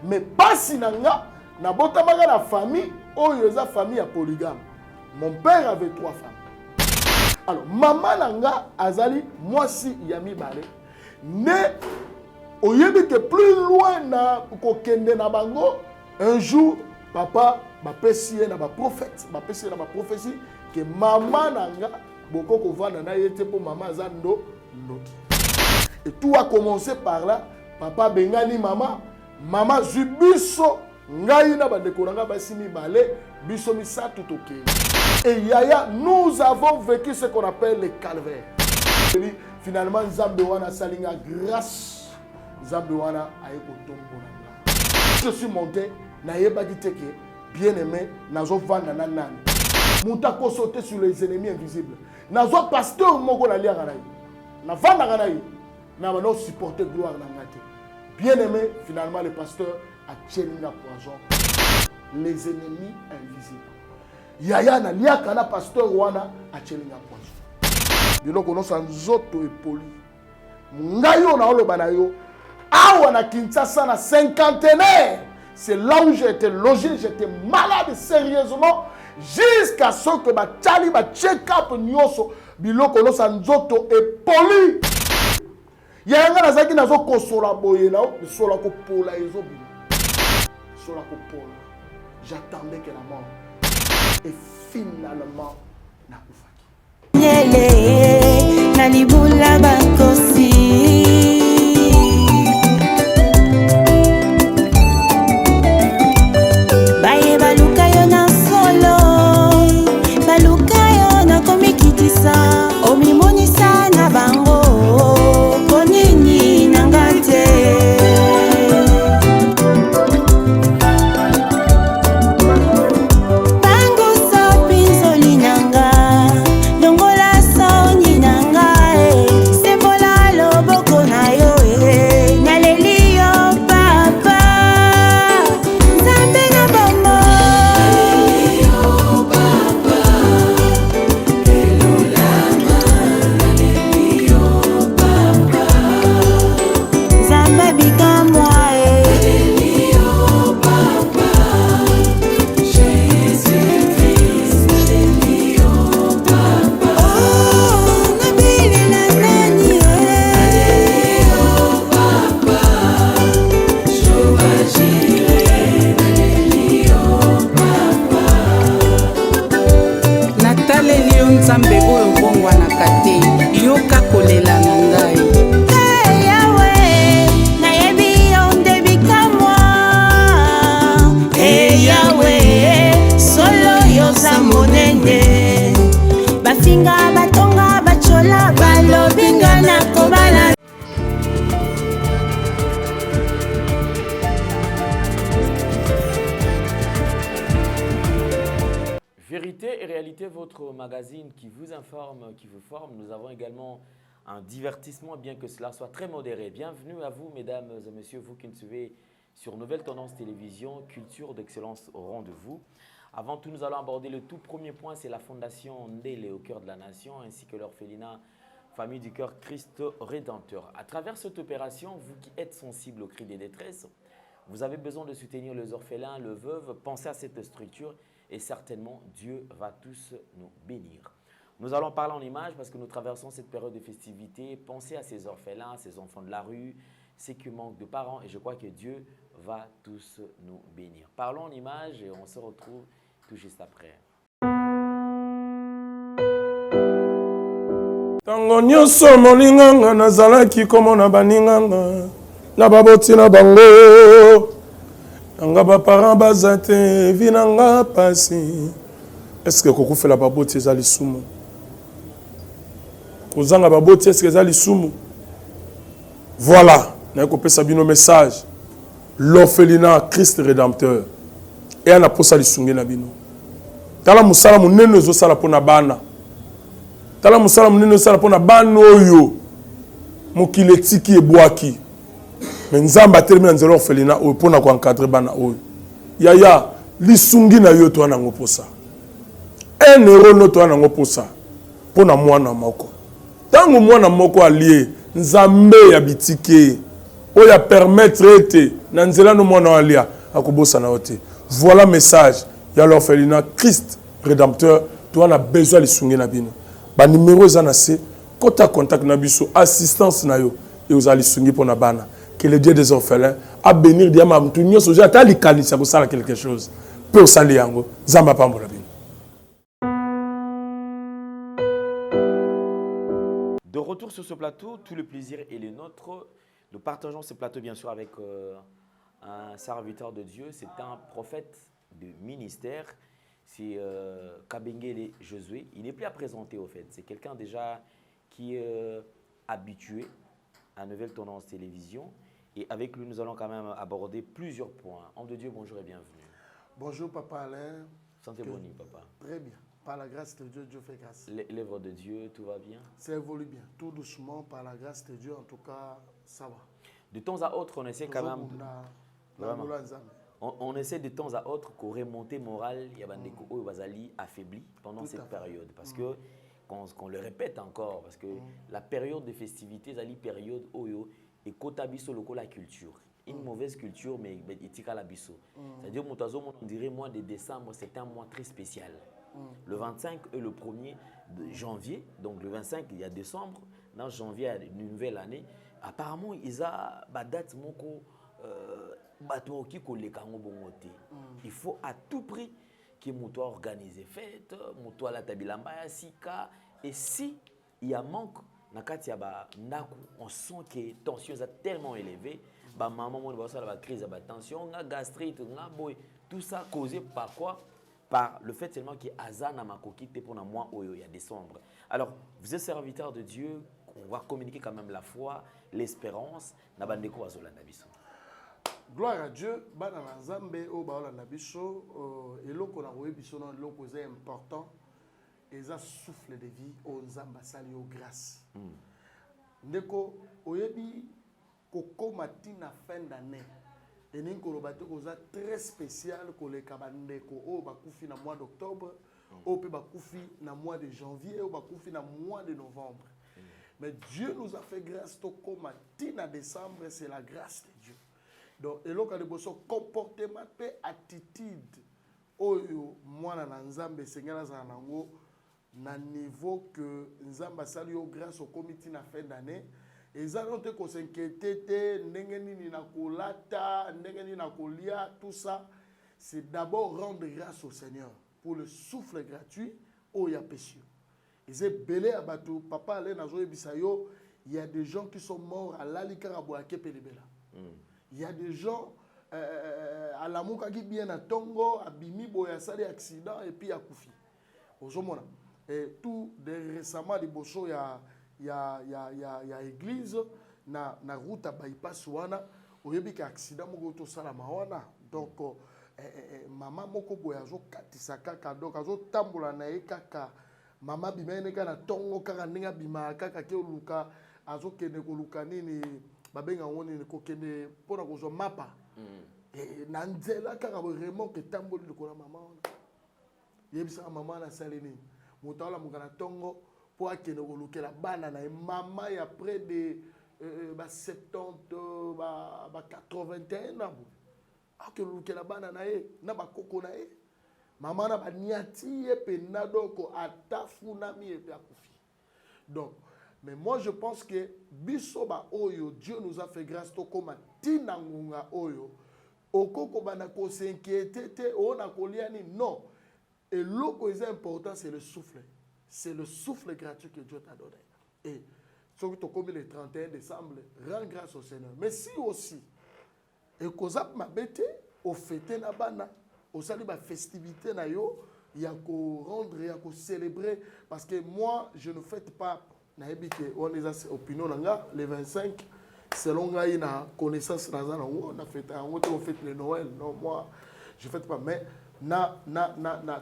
Mais pas si nanga, na botamaka la famille, oyo eza famille à polygame. Mon père avait 3 femmes. Alors, maman nanga azali, moi si yami balé, né, oyebi que plus loin na kokende na bango, un jour, papa m'a pessié na ba prophète, m'a pessié na ba prophétie que maman nanga boko kovanda na yete pour maman zando noki. Et tout a commencé par là, papa bengani maman, maman zubiso ngai na ba dekoranga basimi balé, biso misa tout ok. Et yaya, nous avons vécu ce qu'on appelle le calvaire. Finalement Nzambe wana salinga grâce, Nzambe wana aye kotombo nanga. Je suis monté na yeba diteke bien-aimé, nazo vanda na nani. Muta ko sauter sur les ennemis invisibles. Nazo pasteur moko na liaka na yi. Na vanda na yi. Na ba no supporter gloire na ngate. Bien-aimé, finalement le pasteur a tchelinga poison. Les ennemis invisibles. Yaya na liaka na pasteur wana a tchelinga poison. Biloko no sanzoto e poli. Ngayo na oloba na yo. Awa na Kinshasa na cinquantenaire. C'est là où j'étais logé, j'étais malade sérieusement. Jusqu'à ce que ma tchali, ma check-up nyoso, biloko no sanzoto e poli. Yanga na zaki nazo kosola boye na o, sola ko pola ezo bi. Sola ko pola. J'attendais que la mort. Et finalement, na kufaki. Nyele, na libula bakosi. Vérité et réalité, votre magazine qui vous informe, qui vous forme. Nous avons également un divertissement, bien que cela soit très modéré. Bienvenue à vous, mesdames et messieurs, vous qui nous suivez sur Nouvelle Tendance Télévision, culture d'excellence au rendez-vous. Avant tout, nous allons aborder le tout premier point, c'est la fondation Ndélé au cœur de la nation, ainsi que l'orphelinat Famille du Cœur Christ Rédempteur. À travers cette opération, vous qui êtes sensible aux cris des détresses, vous avez besoin de soutenir les orphelins, les veuves, pensez à cette structure et certainement Dieu va tous nous bénir. Nous allons parler en images parce que nous traversons cette période de festivité. Pensez à ces orphelins, ces enfants de la rue, ceux qui manquent de parents et je crois que Dieu va tous nous bénir. Parlons en images et on se retrouve tout juste après. Tango nyonso molinganga nazalaki komona baninganga na baboti na bango nanga ba parents bazate vinanga pasi. Est-ce que kokufela baboti ezali sumu? Kozanga baboti est-ce que ezali sumu? Voilà, na kopesa bino message. L'orphelinat Christ Rédempteur. Et ana posa lisungi na bino. Tala musala munene zo sala pona bana. Tala musala munene sala pona bana oyo. Mokile tiki ebwaki. Mais nzamba termine nzelo orphelinat oyo pona ko encadrer bana oyo. Yaya lisungi na yo to ana ngoposa. Un euro no to ana ngoposa. Pona mwana moko. Tango mwana moko alie nzambe ya bitike. oyo ya permettre ete na nzela no mwana alia akobosana yo te. Voilà message ya l'orphelinat Christ rédempteur. Tu as besoin de sunge na bino. Ba numéro eza na se kota contact na biso assistance na yo et vous allez sungi pour na bana. Que le Dieu des orphelins a bénir dia ma mtu nyoso ja ta likanisa ko sala quelque chose. Pe o sali yango zamba pambola bino. De retour sur ce plateau, tout le plaisir est le nôtre. Nous partageons ce plateau bien sûr avec un serviteur de Dieu. C'est un prophète de ministère. C'est Kabengele Josué. Il n'est plus à présenter au fait. C'est quelqu'un déjà qui est habitué à Nouvelle Tendance Télévision. Et avec lui, nous allons quand même aborder plusieurs points. Homme de Dieu, bonjour et bienvenue. Bonjour Papa Alain. Santé boni, papa. Très bien. Par la grâce de Dieu, Dieu fait grâce. L'œuvre de Dieu, tout va bien? Ça évolue bien. Tout doucement, par la grâce de Dieu, en tout cas, ça va. De temps à autre, on essaie quand même... Vraiment. On essaie de temps à autre qu'on remonte moral, il y a des gens qui affaiblis pendant Tout cette période. Parce que, qu'on le répète encore, parce que la période de festivités, c'est la période où et kotabiso loko la culture. Une mauvaise culture, mais il la biso. C'est-à-dire, on dirait mois de décembre, c'est un mois très spécial. Le 25 et le 1er de janvier, donc le 25, il y a décembre, dans janvier, une nouvelle année. Apparemment, ils ont une date il faut à tout prix que Moutoua organise fête, Moutoua la tabilamba ya sika. Et si il y a manque, on sent que la tension est tellement élevée. Maman, la crise de tension, la gastrite, tout ça causé par quoi? Par le fait seulement que Azana m'a quitté pour un mois où il y a décembre. Alors, vous êtes serviteur de Dieu, on va communiquer quand même la foi, l'espérance. Gloire à Dieu, bana na Nzambe o ba olanda biso eloko na koyebi biso na eloko eza important eza souffle de vie o Nzamba sali o grâce. Ndeko oyebi kokoma tina fin d'année eningi koloba te koza très spécial koleka bandeko o bakufi na mois d'octobre o pe bakufi na mois de janvier o bakufi na mois de novembre. Mais Dieu nous a fait grâce to koma tina décembre, c'est la grâce de Dieu. Donc, et là, quand comportement et attitude, oyo mwana na Nzambe Seigneur zanango na niveau que Nzamba sali yo grâce au comité na fin d'année, et ça non te ko s'inquiéter ndenge nini na kolata, ndenge nini na kolia, tout ça, c'est d'abord rendre grâce au Seigneur pour le souffle gratuit au ya péché. Ils est belé à bateau, papa allait na zo ebisayo, il y a des gens qui sont morts à l'Alikaraboake Pelebela. Il y a des gens à la mouka qui bien à Tongo, à Bimi, boya sali accident et puis à Koufi. Et tout récemment, les bosso, il y a église, na route à bypass wana, où il y a accident, moko to salama wana. Donc, maman moko boya zo katisa kaka, donc azo tambola na e kaka, maman bimene ka na Tongo kaka ninga bima kaka ke luka, azo kene ko luka nini. Babenga woni ko kende pona ko zo mapa na nzela kaka vraiment que tamboli ko na mama ona yebisa mama na salini mutala mukana tongo po akene ko lukela bana na mama ya près de 70 ba 81 ans akene lukela bana na e na ba koko na e mama na ba niati e pe na doko atafuna mi e pe akufi. Donc mais moi, je pense que bisoba oyo, Dieu nous a fait grâce to koma tinangunga oyo. Okoko banako s'inquiéter, ona koliani non. Et l'autre est important, c'est le souffle. C'est le souffle gratuit que Dieu t'a donné. Et surtout comme le 31 décembre, rends grâce au Seigneur. Mais si aussi, et kozap ma bête, au fêter na bana, au sali ba festivité na yo, il y a qu'au rendre, il y a qu'au célébrer, parce que moi, je ne fête pas. On est opinion le 25 selon la connaissance on a fait le Noël. Non, moi je fête pas, mais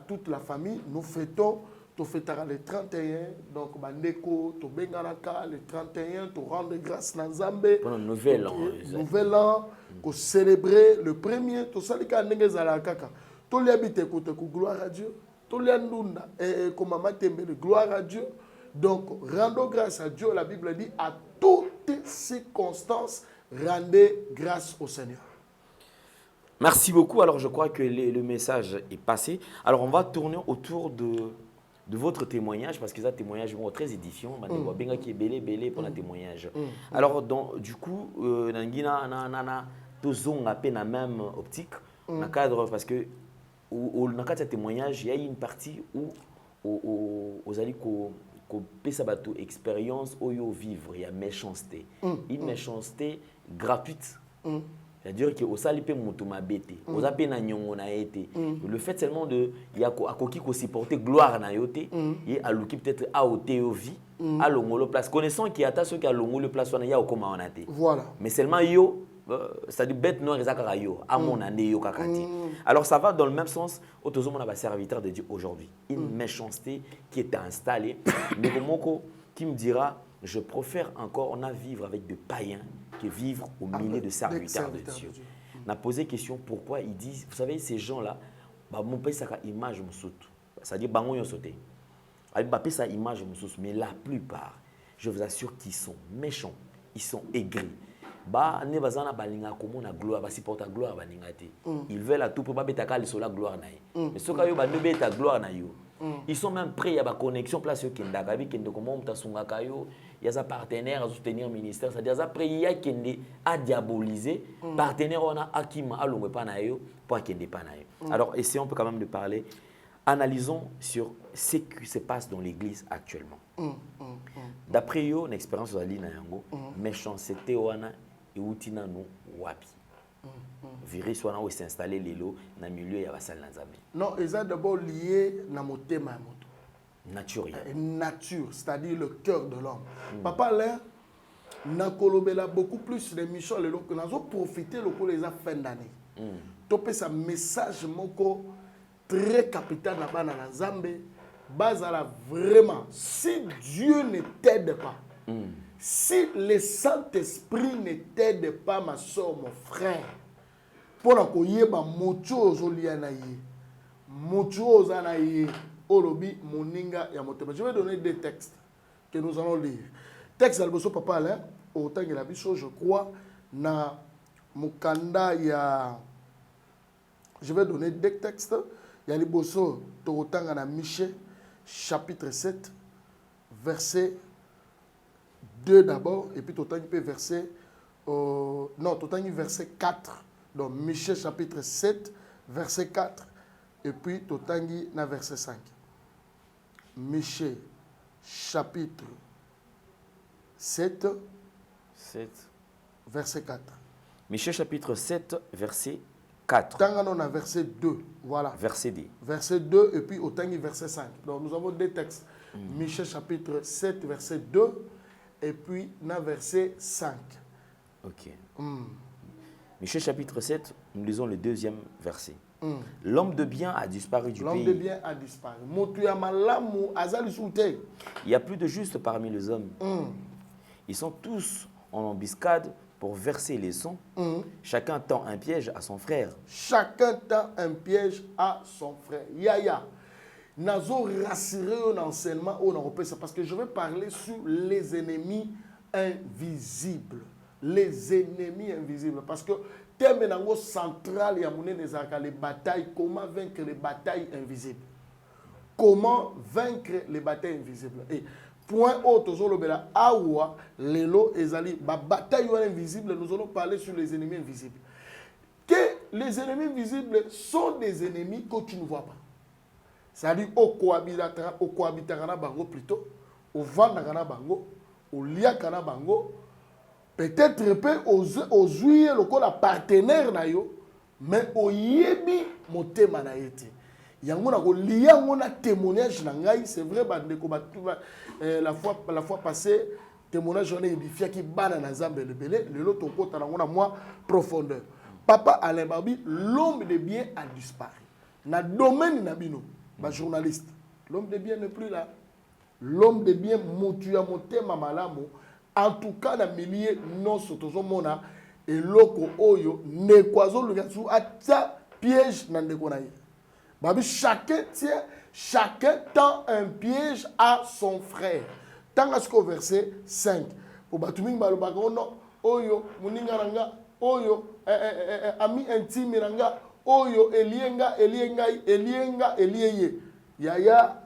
toute la famille nous fêtons. Tu fêteras le 31, donc bandeko to bengalaka le 31, tu rendre grâce na Nzambe pour le nouvel an. Nouvel an, pour célébrer le premier, tu salika ndenge zala kaka. To liabite ko gloire à Dieu. To liandunda et comme maman tembele gloire à Dieu. Donc, rendons grâce à Dieu, la Bible dit, à toutes circonstances, rendez grâce au Seigneur. Merci beaucoup. Alors, je crois que le message est passé. Alors, on va tourner autour de votre témoignage, parce que ça, témoignage très édifiant. Benga qui est belé pour le témoignage. Alors, du coup, nangina tozong à peine la même optique, dans cadre, parce que dans le cadre de ce témoignage, il y a une partie où aux alliés qu'on peut sabato expérience où yo vivre, il y a méchanceté, une méchanceté gratuite. C'est-à-dire que au salipe mutuma bete, aux appels na nyongo na été. Le fait seulement de il y a akoki ko supporter gloire na yote, et aluki peut-être a ôté au vie, à longolo place connaissant qu'il y a ceux qui a longolo place on ya okoma on até. Voilà. Mais seulement yo c'est-à-dire bête noire ezaka yo à mon année yo kakati. Alors ça va dans le même sens au tozomo na ba serviteur de Dieu aujourd'hui. Une méchanceté qui est installée, mais Moko qui me dira je préfère encore on a vivre avec des païens que vivre au milieu de serviteurs de Dieu. On a posé question pourquoi ils disent, vous savez, ces gens-là, mon pays, ça a image, c'est-à-dire, ils ont sauté. Ça image, mais la plupart, je vous assure qu'ils sont méchants, ils sont aigris. Ils veulent à tout pour pas mettre la gloire. Mais ce qu'ils veulent mettre la gloire. Ils sont même prêts à la connexion place au Kendaka, il y a des partenaires à soutenir le ministère, c'est-à-dire après il y a qui a diabolisé, partenaire on a Akima à l'ombre pas naïo pour qu'il pas naïo. Alors essayons quand même de parler, analysons sur ce qui se passe dans l'Église actuellement. D'après yo, une expérience de l'Alina yango, méchanceté wana et outina no wapi. Virus wana où s'installer lelo dans le milieu ya basal nzambe. Non, ils sont d'abord liés na motema moto. Naturel. Nature, c'est-à-dire le cœur de l'homme. Papa là, na kolobela beaucoup plus d'émissions le que nous avons profité le coup les fin d'année. Topé ça message moko très capital na bana na Nzambe, bazala vraiment si Dieu ne t'aide pas. Si le Saint-Esprit ne t'aide pas ma soeur, mon frère, pour la koyeba mocho zolianaye. Mocho zanaye. Olobi moninga ya motema. Je vais donner des textes que nous allons lire. Texte alboso papa là, autant que la biso je crois na mukanda ya. Je vais donner des textes. Il y a liboso totanga na Michée chapitre 7 verset 2 d'abord et puis totangi verset non totangi verset 4. Donc Michée chapitre 7 verset 4 et puis totangi na verset 5. Michée chapitre 7 verset 4. Michée chapitre 7 verset 4. Tangano na verset 2. Voilà. Verset 2. Verset 2 et puis otangi verset 5. Donc nous avons deux textes. Michée chapitre 7 verset 2 et puis na verset 5. OK. Michée chapitre 7, nous lisons le deuxième verset. L'homme de bien a disparu du pays. L'homme de bien a disparu. Il n'y a plus de justes parmi les hommes. Ils sont tous en embuscade pour verser les sons. Chacun tend un piège à son frère. Chacun tend un piège à son frère. Yaya. Nazo rassurer un enseignement au Européen parce que je vais parler sur les ennemis invisibles. Les ennemis invisibles. Parce que thème central les batailles, comment vaincre les batailles invisibles. Comment vaincre les batailles invisibles. Et point autre, awa lelo ezali bataille invisible, nous allons parler sur les ennemis invisibles. Que les ennemis invisibles sont des ennemis que tu ne vois pas. C'est-à-dire au cohabitara bango plutôt, au vandagana bango, au liakana bango. Peut-être aux jouer le partenaire na yo, mais au yebi motema na yete. Yango na ko liya ngona témoignage na ngai, c'est vrai bandeko la fois passée témoignage on édifié qui bana na Nzambe le belé, le lot okota na ngona moi profondeur. Papa Alain Babi, l'homme de bien a disparu. Na domaine na bino, ba journaliste. L'homme de bien n'est plus là. L'homme de bien motuya motema malamu. En tout cas, dans le milieu, non, sotozomona et loko oyo ne kwazo lugasu atia piège dans le konaï. Babi chacun tend un piège à son frère. Tant qu'au verset 5. Pour batuming balobako non oyo muninga nanga oyo ami intime nanga oyo elienga elieye yaya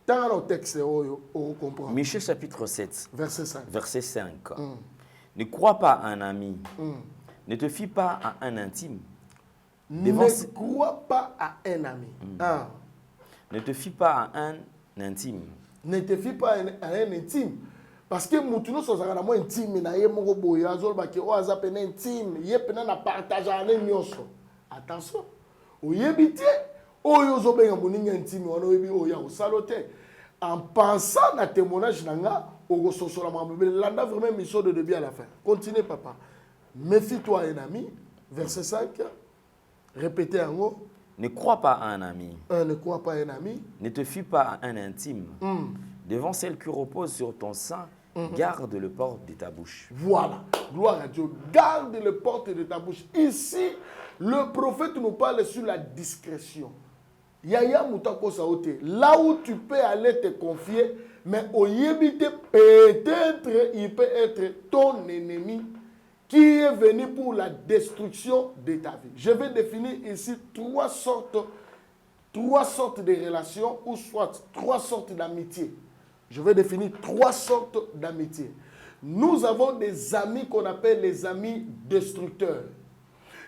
tanga no texte oyo o comprendre. Michée chapitre 7 verset 5. Verset 5. Ne crois pas à un ami. Ne te fie pas à un intime. Ne crois pas à un ami. Ne te fie pas à un intime. Ne te fie pas à un intime. Parce que mutuno so zaka na mo intime na ye moko boye azol ba ke o aza pena intime ye pena na partage ane nyoso. Attention. Oyebite oyo zo benga moninga intime wana oyebi oya osalote. En pensant na témoignage nanga o sosola mabebe landa vraiment mission de début à la fin. Continue papa. Méfie-toi un ami. Verset 5. Répétez en haut. Ne crois pas à un ami. Ne crois pas à un ami. Ne te fie pas à un intime. Devant celle qui repose sur ton sein, garde le porte de ta bouche. Voilà. Gloire à Dieu. Garde le porte de ta bouche. Ici, le prophète nous parle sur la discrétion. Yaya Moutako Saote. Là où tu peux aller te confier, mais au yébite, peut-être, il peut être ton ennemi qui est venu pour la destruction de ta vie. Je vais définir ici trois sortes de relations ou soit trois sortes d'amitié. Je vais définir trois sortes d'amitié. Nous avons des amis qu'on appelle les amis destructeurs.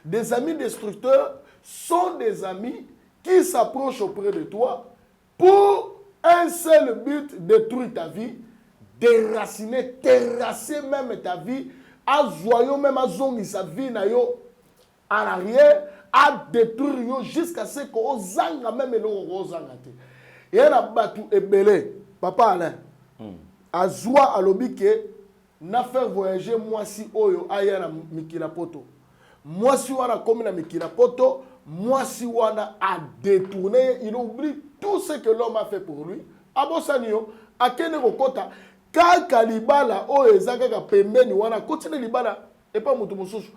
Des amis destructeurs sont des amis qui s'approchent auprès de toi pour un seul but, détruire ta vie, déraciner, terrasser même ta vie, à joyau même à zongi sa vie na yo en arrière, à détruire yo jusqu'à ce qu'on zanga même le zanga te. Et na batu ebele, papa Alain, à joie à l'obike, na faire voyager moi si oyo aya na mikila poto. Moi si wana comme na mikila poto, moi si wana a détourné, il oublie tout ce que l'homme a fait pour lui. Abosanio, akene kokota. Kaka libala o ezaka ka pembeni wana continue libala et pas mutu mususu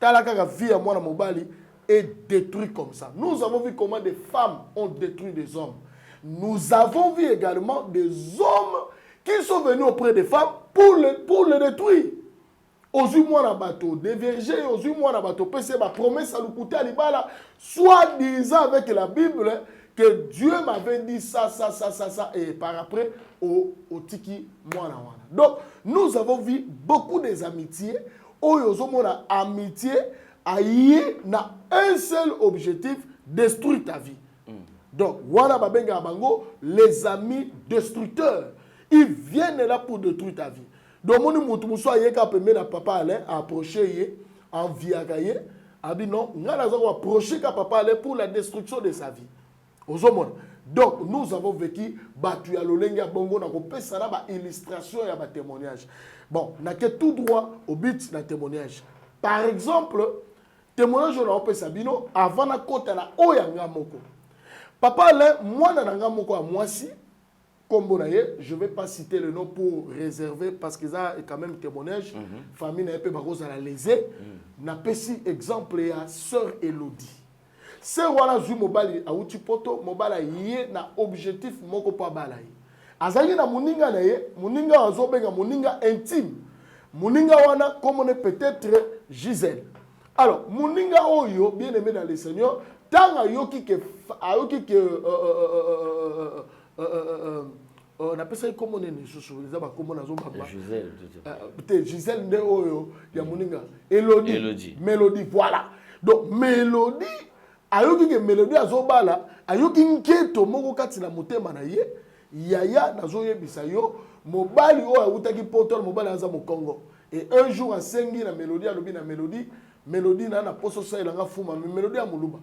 tala kaka vie à mwana mobali est détruit comme ça. Nous avons vu comment des femmes ont détruit des hommes. Nous avons vu également des hommes qui sont venus auprès des femmes pour le détruire. Ozu mwana bateau des vergers, ozu mwana bateau pese ba promesse à l'ukuta libala soit disant avec la Bible que Dieu m'avait dit ça, et par après, au tiki mwana wana. Donc, nous avons vu beaucoup des amitiés, où nous avons une amitié, na un seul objectif, détruire ta vie. Donc, wana babenga bango, les amis destructeurs. Ils viennent là pour détruire ta vie. Donc, mon moutoumousso aye ka pembe na papa Alain, approcher ye, en viagaye, a dit non, nous allons approcher ka papa Alain pour la destruction de sa vie. Donc, nous avons vécu Batu ya Lolenga Bongo, na kopesa na ba illustration ya ba témoignage. Bon, na ke tout droit au but na témoignage. Par exemple, témoignage na opesa bino avant na kota na oyanga moko. Papa Alain, moi na nga moko a mwasi, kombo na ye, je vais pas citer le nom pour réserver parce que ça est quand même témoignage. Famille na pe bakoza la lésé. Na pesi exemple ya sœur Elodie. Se wana zu mobali auti poto mobala ye na objectif moko pa bala ye azali na muninga na ye muninga azobenga muninga intime muninga wana comme on est peut-être Gisèle. Alors muninga oyo bien aimé dans le Seigneur tanga yoki ke on appelle ça comment on est les ba comment nazo baba Gisèle peut-être Gisèle nde oyo ya muninga Elodie Mélodie voilà. Donc Mélodie ayoki ke Mélodie azobala ayoki nketo moko kati na motema na ye yaya nazoyebisa yo mobali oyo awutaki poto mobali aza mokongo et un jour asengi na Mélodie alobi na Mélodie na poso sa elanga fuma mais Mélodie amuluba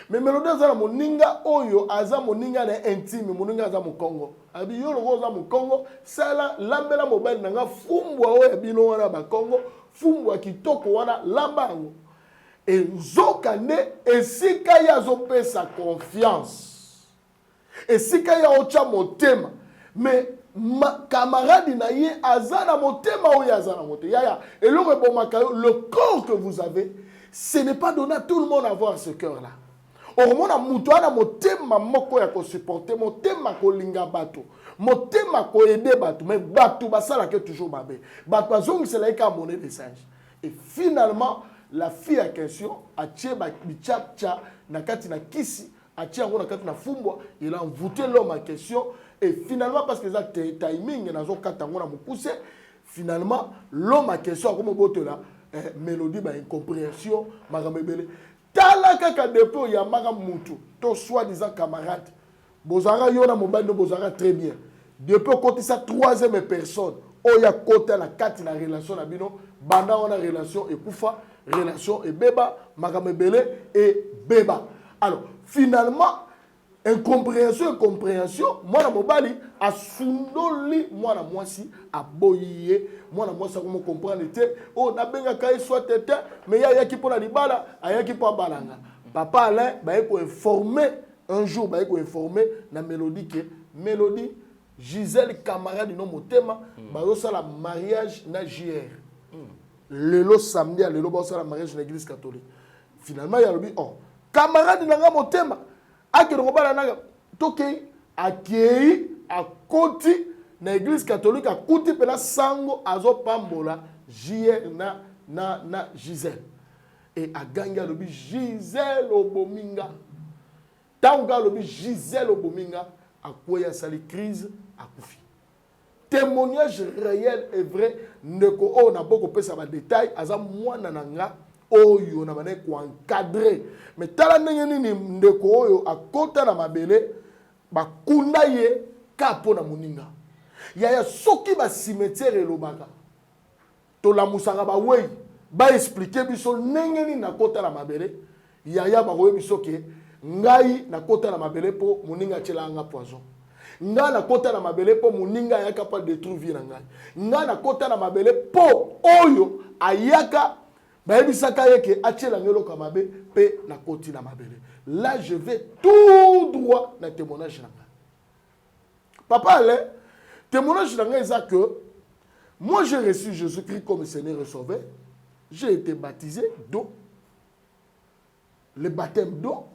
mais Mélodie aza na moninga oyo aza moninga na intime moninga aza mokongo abi yo loko aza mokongo sala lambela mobali nanga fumbwa oyo bino wana bakongo fumbwa kitoko wana lamba yango. Et Zokane, et si kaya zopé sa confiance, et si kaya ocha motema, mais ma camarade na ye azana motema ou yazana motema, yaya, et le corps que vous avez, ce n'est pas donné à tout le monde à avoir ce cœur-là. Or, mon amoutoana motema moko ya ko supporter, motema ko linga bato, motema ko aider bato, mais bato basala ke toujours babé, bato bazongi c'est là ka monnaie de singe. Et finalement, la fille en question a tiré Bichapcha, Nakati na Kisi, a tiré Nakati na Fumbwa, il a envoûté l'homme en question. Et finalement, parce que ça timing, il a poussé, finalement, l'homme en question, comme on là, mélodie, incompréhension, magamebele. Tala kaka dépôt, il y a Magamutu, ton soi-disant camarade. Bozara yona mobile, Bozara très bien. Depuis côté sa troisième personne, oya côté la quatre na relation na bino, banda on a relation et kufa, relation et beba, magamebele et beba. Alors finalement, incompréhension, moi na mobali a sundoli, moi na mwasi a boyé, moi na mwasi comment comprendre était, oh na benga kai soit tete, mais ya qui pour la libala, aya qui pour balanga. Papa Alain, ba ko informer un jour, ba ko informer na mélodie que mélodie Gisèle camarade du nom Motema, ça la mariage na JR. Lelo samedi à lelo ça la mariage na l'église catholique. Finalement il y a le oh camarade na Motema akero bala na toke akei akoti na l'église catholique akuti pela sango azo pambola JR na Gisèle. Et a gagné le Gisèle Obominga. Tanga le Gisèle Obominga a quoi ya sali crise à Koufi. Témoignage réel et vrai, ndeko o na boko pesa ba détail aza mwana nanga oyo na bane ko encadrer. Mais tala ndenge nini ndeko oyo akota na mabele ba kunda ye kapo na muninga. Ya soki ba cimetière elobaka. To la musanga ba wei ba expliquer biso ndenge nini na kota na mabele. Ya ba ko biso ke ngai na kota na mabele po muninga tshela poison. Nga na kota na mabele po muninga ya capable de trouver na ngai. Nga na kota na mabele po oyo ayaka ba ebisaka yeke atshela ngelo ka mabe pe na koti na mabele. Là je vais tout droit na témoignage na ngai. Papa le témoignage na ngai ça que moi j'ai reçu Jésus-Christ comme Seigneur et Sauveur. J'ai été baptisé d'eau. Le baptême d'eau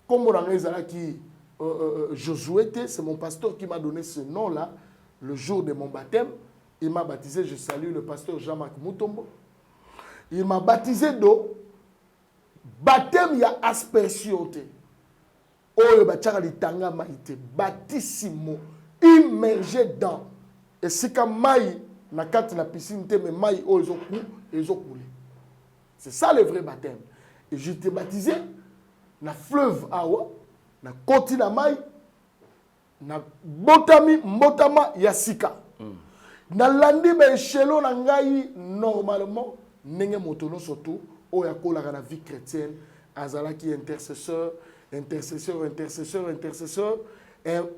comme on a qui Josué, c'est mon pasteur qui m'a donné ce nom-là le jour de mon baptême. Il m'a baptisé, je salue le pasteur Jean-Marc Moutombo. Il m'a baptisé d'eau. Baptême, il y a aspersion. Oh, litanga maïté, baptissimo, immergé dans. Et c'est comme maï, na carte la piscine, mais maï, oh, ils ont coulé. C'est ça le vrai baptême. Et j'étais baptisé na fleuve awa, na koti na mai, na botami mbotama yasika. Na landi be echelo na ngai normalement nenge motono surtout o yakola na vie chrétienne azala qui intercesseur. Et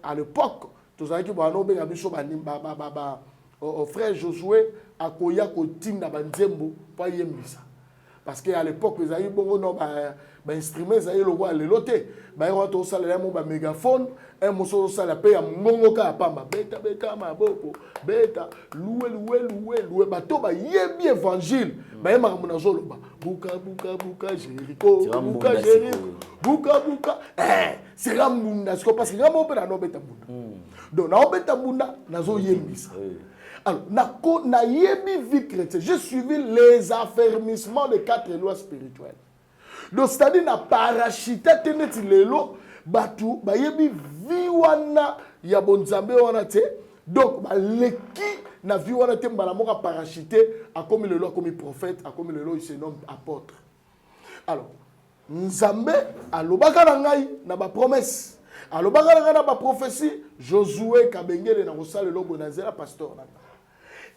à l'époque tous qui bano be biso ba frère Josué akoya ko tinda banzembo pa yembisa. Parce qu'à l'époque, ils avaient beaucoup d'instruments, ils avaient le roi à l'éloté. Ils avaient un mégaphone, un morceau de salle à payer, un mongoka à pamba. Beta, beta, ma bopo, beta, loué. Bateau, il y a bien évangile. Il y a un zolo. Bouka, Jéricho. Bouka, Jéricho. Bouka. C'est un munda. Parce que il y a un beta munda. Donc, dans beta munda, il y a un yembisa. Alors, na yebi vie chrétienne, j'ai suivi les affermissements des 4 lois spirituelles. Donc, c'est-à-dire, na parachita teneti lelo, batu, ba yebi vie wana, ya bonzambe wana te. Donc, ba leki, na vie wana te, mbala moka parachité, a comme le loi, comme prophète, a comme le loi, il se nomme apôtre. Alors, Nzambe, alobaka na ngai, na ba promesse. Alobaka na ngai na ba prophétie, Josué, Kabengele, na rosale lobo, na zela pasteur na.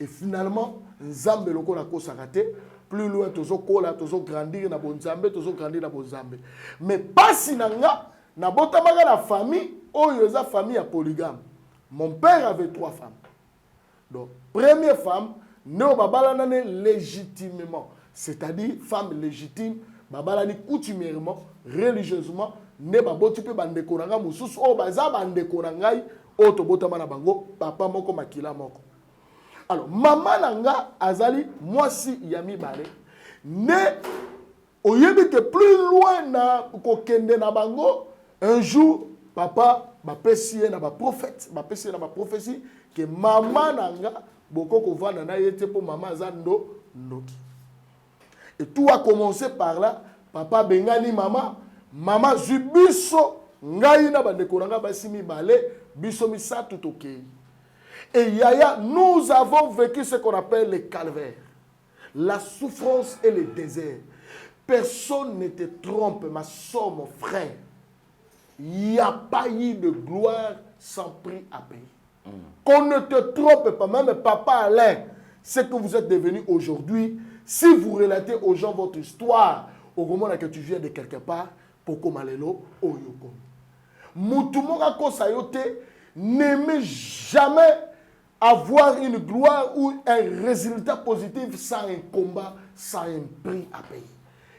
Et finalement, Nzambe loko la kosa raté, plus loin tozo kola, tozo grandir na bonzambe, tozo grandir na bonzambe. Mais pas si nanga, na botamaka la famille, oyo eza famille à polygame. Mon père avait 3 femmes. Donc, première femme, ne babala nane légitimement, c'est-à-dire femme légitime, babala ni coutumièrement, religieusement, ne baboti pe bandeko nanga mususu o baza bandeko nangai, o to botama na bango, papa moko makila moko. Alors, maman nanga azali mwasi yami bale ne oyebi que plus loin na kokende na bango un jour papa ba pesi na ba prophète ba pesi na ba prophétie que maman nanga boko ko vanda na yete po maman azando ndoki Et tout a commencé par là. Papa bengani maman. Maman zubiso. Ngai na bandeko nanga basimi balé. Biso misa tout ok. Et Yaya, nous avons vécu ce qu'on appelle les calvaires. La souffrance et le désert. Personne ne te trompe, ma soeur, mon frère. Il n'y a pas eu de gloire sans prix à payer. Qu'on ne te trompe pas, même Papa Alain, ce que vous êtes devenu aujourd'hui, si vous relatez aux gens votre histoire, au moment où tu viens de quelque part, Poko Malelo, Oyoko. Moutumonga Kosayote n'aimait jamais avoir une gloire ou un résultat positif sans un combat, sans un prix à payer.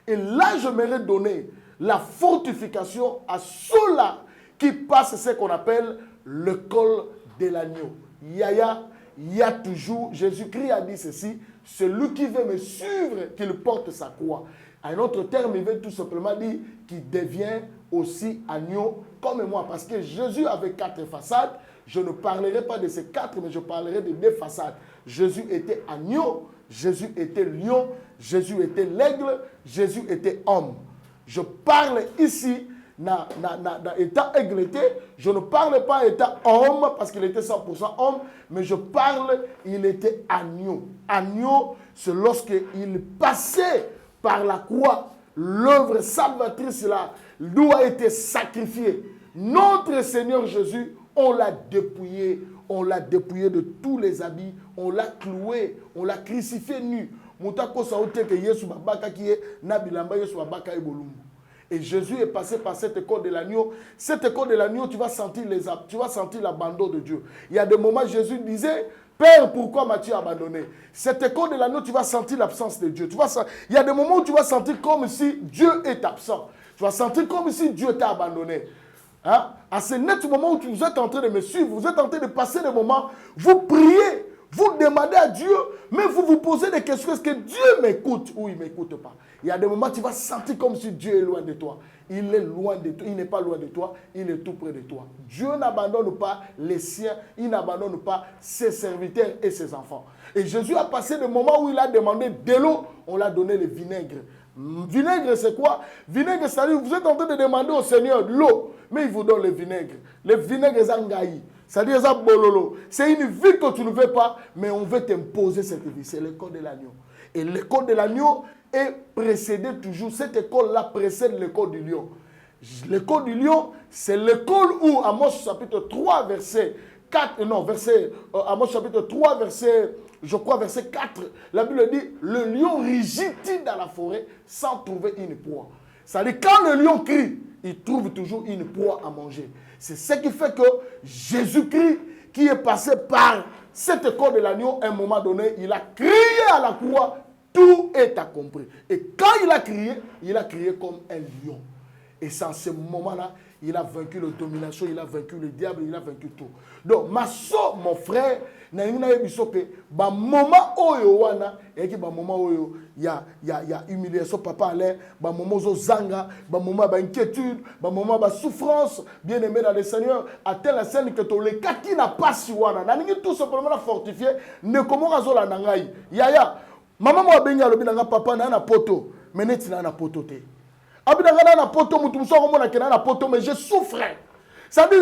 Et là, j'aimerais donner la fortification à ceux-là qui passent ce qu'on appelle l'école de l'agneau. Yaya, il y a toujours, Jésus-Christ a dit ceci, celui qui veut me suivre, qu'il porte sa croix. À un autre terme, il veut tout simplement dire qu'il devient aussi agneau comme moi. Parce que Jésus avait 4 façades. Je ne parlerai pas de ces 4, mais je parlerai de 2 façades. Jésus était agneau, Jésus était lion, Jésus était l'aigle, Jésus était homme. Je parle ici dans l'état aigleté, je ne parle pas état homme parce qu'il était 100% homme, mais je parle, il était agneau. Agneau, c'est lorsqu'il passait par la croix, l'œuvre salvatrice là, d'où a été sacrifié. Notre Seigneur Jésus, on l'a dépouillé de tous les habits, on l'a cloué, on l'a crucifié nu. Et Jésus est passé par cette école de l'agneau. Cette école de l'agneau, tu vas sentir l'abandon de Dieu. Il y a des moments, Jésus disait, Père, pourquoi m'as-tu abandonné? Cette école de l'agneau, tu vas sentir l'absence de Dieu. Il y a des moments où tu vas sentir comme si Dieu est absent. Tu vas sentir comme si Dieu t'a abandonné. Hein? À ce net moment où vous êtes en train de me suivre, vous êtes en train de passer des moments, vous priez, vous demandez à Dieu, mais vous vous posez des questions, est-ce que Dieu m'écoute ou il ne m'écoute pas? Il y a des moments où tu vas sentir comme si Dieu est loin de toi. Il est loin de toi, il n'est pas loin de toi, il est tout près de toi. Dieu n'abandonne pas les siens, il n'abandonne pas ses serviteurs et ses enfants. Et Jésus a passé des moments où il a demandé de l'eau, on l'a donné le vinaigre. Vinaigre, c'est quoi? Vinaigre, c'est-à-dire vous êtes en train de demander au Seigneur de l'eau, mais il vous donne le vinaigre. Le vinaigre, c'est Ngaï. C'est-à-dire ça bololo. C'est une vie que tu ne veux pas, mais on veut t'imposer cette vie. C'est l'école de l'agneau. Et l'école de l'agneau est précédée toujours. Cette école-là précède l'école du lion. L'école du lion, c'est l'école où, Amos chapitre 3, verset 4, non, Amos chapitre 3, verset 4, la Bible dit, le lion rugit dans la forêt sans trouver une proie. C'est-à-dire, quand le lion crie, il trouve toujours une proie à manger. C'est ce qui fait que Jésus-Christ, qui est passé par cette école de l'agneau, à un moment donné, il a crié à la croix, tout est accompli. Et quand il a crié comme un lion. Et c'est en ce moment-là, il a vaincu la domination, il a vaincu le diable, il a vaincu tout. Donc, ma soeur, mon frère, il y a un moment où il y a humiliation, papa Alain, un moment où zanga, un moment d'inquiétude, un moment de souffrance, bien aimé dans le Seigneur, à telle scène que les cas qui n'a pas si wana, tout simplement fortifié, ne comment la nangai. Yaya, maman m'a benga le binanga papa na poto, mais net na poto te. Abidanga na poto mutumso ko mona kena na poto, mais je souffrais. Ça dit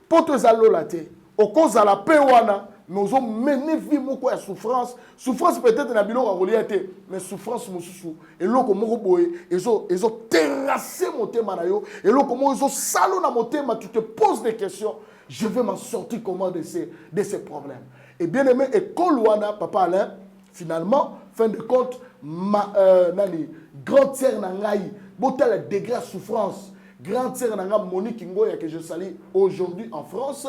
poto zalo la te. Au cause à la paix wana, nous avons mené vie moko ya souffrance. Souffrance peut-être na bilo reliate, mais souffrance mususu. Et loko moko boye, ezo terrasser motema na yo, et loko moko ezo salo na motema, tu te poses des questions, je vais m'en sortir comment de ces problèmes. Et bien aimé école wana papa Alain, finalement, fin de compte, grande sœur nangai, botal le degré de souffrance. Grande sœur nanga Monique Ngoya que je salue aujourd'hui en France,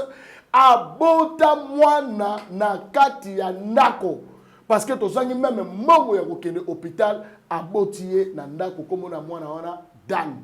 abota mwana na kati ya ndako. Parce que tozangi même mongo ya kokende hôpital abotiye na ndako comme na mwana wana Dan.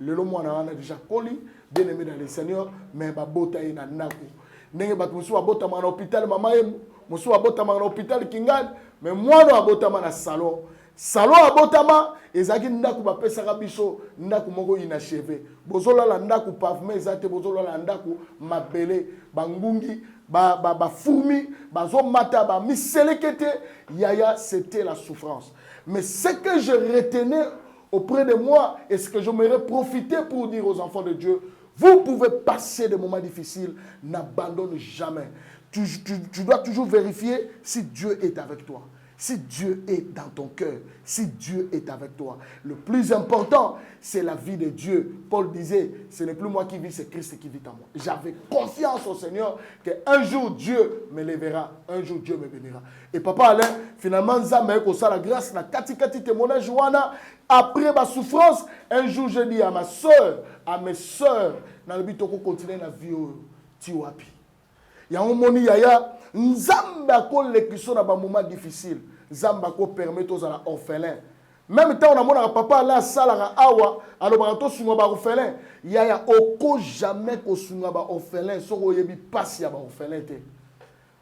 Lelo mwana wana déjà koli, bien aimé dans le Seigneur, mais babota ye na ndako. Ndenge bato musu abota na hôpital mama yemu, musu abota na hôpital Kingad, mais mwana abota na salon. Salon abotama ezaki ndaku bapesaka biso ndaku moko inachevé bozola la ndaku pavement ezate bozola la ndaku mabele bangungi ba fourmi bazo mata ba miselekete yaya c'était la souffrance Mais ce que je retenais auprès de moi et ce que j'aimerais profiter pour dire aux enfants de Dieu, vous pouvez passer des moments difficiles, n'abandonne jamais. Tu dois toujours vérifier si Dieu est avec toi, si Dieu est dans ton cœur, si Dieu est avec toi. Le plus important, c'est la vie de Dieu. Paul disait, ce n'est plus moi qui vis, c'est Christ qui vit en moi. J'avais confiance au Seigneur qu'un jour Dieu me lèvera, un jour Dieu me bénira. Et papa Alain, finalement, Nzambe ko la grâce na kati témoignage wana après ma souffrance, un jour je dis à ma soeur, à mes soeurs, dans le but de continuer la vie tiwapi. Il y a un moment yaya, Nzamba ko lekiso na ba moment difficile, Nzamba ko permet aux orphelins. Même temps on a mon papa là salara awa, alors barato sunga ba orphelin, yaya oko jamais ko sunga ba orphelin, soko yebi passe ya ba orphelin te.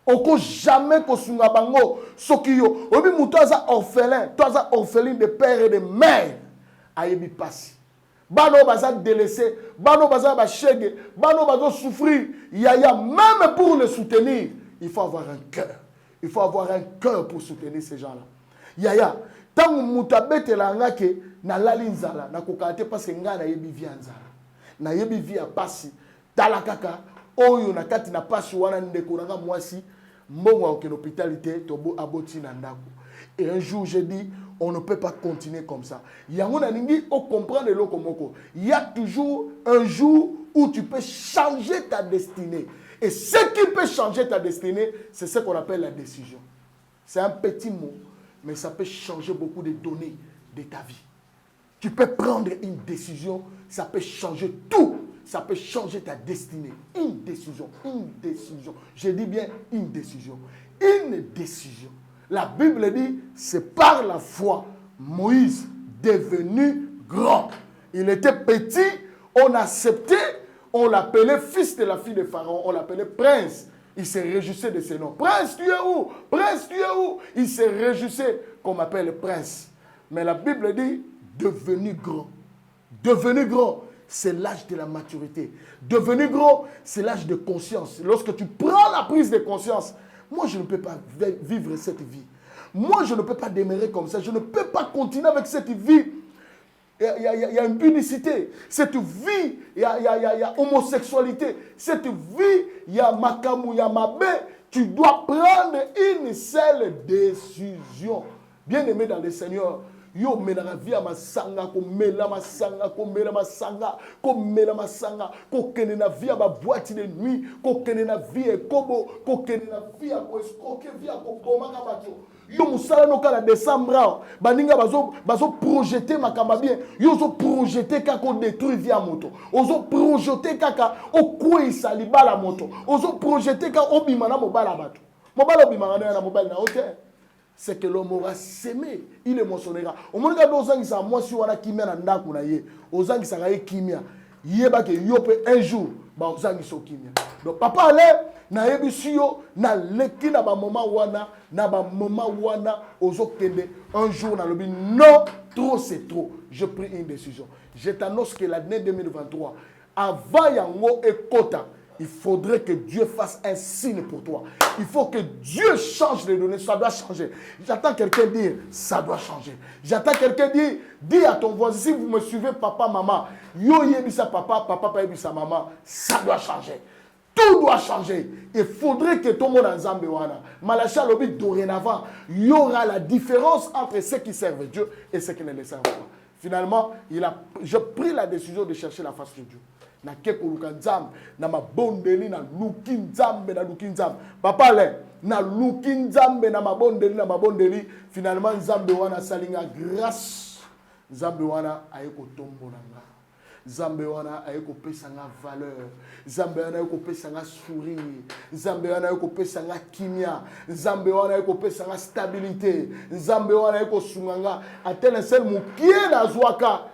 Oko jamais ko sunga bango, sokiyo, obi muto aza orphelin, toi orphelin de père et de mère, ayebi passe. Bano baza délaissé, bano baza bachege, bano baza souffrir. Yaya, même pour le soutenir, il faut avoir un cœur. Il faut avoir un cœur pour soutenir ces gens-là. Yaya, tant que mutabete la ngake na lalinzala, na kokate parce que nga na yebi via nzala. Na yebi via pasi, talakaka, oyo na kati na pasi wana ndeko nanga mwasi, mbongo au l'hôpitalité, tobo aboti na ndako. Et un jour, j'ai dit, on ne peut pas continuer comme ça. Il y a toujours un jour où tu peux changer ta destinée. Et ce qui peut changer ta destinée, c'est ce qu'on appelle la décision. C'est un petit mot, mais ça peut changer beaucoup de données de ta vie. Tu peux prendre une décision, ça peut changer tout. Ça peut changer ta destinée. Une décision, une décision. Je dis bien une décision. Une décision. La Bible dit, c'est par la foi, Moïse devenu grand. Il était petit, on acceptait, on l'appelait fils de la fille de Pharaon, on l'appelait prince. Il se réjouissait de ses noms. Prince, tu es où? Prince, tu es où? Il se réjouissait qu'on m'appelle le prince. Mais la Bible dit, devenu grand. Devenu grand, c'est l'âge de la maturité. Devenu grand, c'est l'âge de conscience. Lorsque tu prends la prise de conscience, moi, je ne peux pas vivre cette vie. Moi, je ne peux pas demeurer comme ça. Je ne peux pas continuer avec cette vie. Il y a une punicité. Cette vie, il y a homosexualité. Cette vie, il y a makamou, il y a mabé. Tu dois prendre une seule décision. Bien-aimé dans le Seigneur, yo menara via masanga ko mela masanga ko mela masanga ko mela masanga ko kenena via ba boîte de nuit ko kenena via kobo ko kenena via ko escroquer via ko boma ka bato yo musala no kala décembre baninga bazo projeter makamba bien yo zo projeter ka ko détruire via moto ozo projeter kaka okwisa libala moto ozo projeter ka obima na mobala bato mobala obima na mobile na hôtel. C'est que l'homme aura sémé, il émotionnera. Au moment où on a moi si on a kimia na ndaku na ye, ozangi sanga ye kimia, yeba ke yope un jour, ba ozangi so kimia. Donc papa ale na yebi yo na leki na ba moment wana ozo kende un jour na lobi non, trop c'est trop. Je pris une décision. Je t'annonce que l'année 2023 avant yango ekota, il faudrait que Dieu fasse un signe pour toi. Il faut que Dieu change les données. Ça doit changer. J'attends quelqu'un dire, ça doit changer. J'attends quelqu'un dire, dis à ton voisin, si vous me suivez, papa, maman, yo yebisa papa, papa yebisa maman, ça doit changer. Tout doit changer. Il faudrait que tout le monde en Zambewana. Malacha Lobi, dorénavant, il y aura la différence entre ceux qui servent Dieu et ceux qui ne le servent pas. Finalement, j'ai pris la décision de chercher la face de Dieu. Na keko luka nzambe na mabondeli na luki nzambe papa le na luki nzambe na mabondeli finalement nzambe wana salinga grâce nzambe wana ayeko tombo nanga nzambe wana ayeko pesa nga valeur nzambe wana ayeko pesa nga sourire nzambe wana ayeko pesa nga kimia nzambe wana ayeko pesa nga stabilité nzambe wana ayeko sunganga à tel seul mukie na zwaka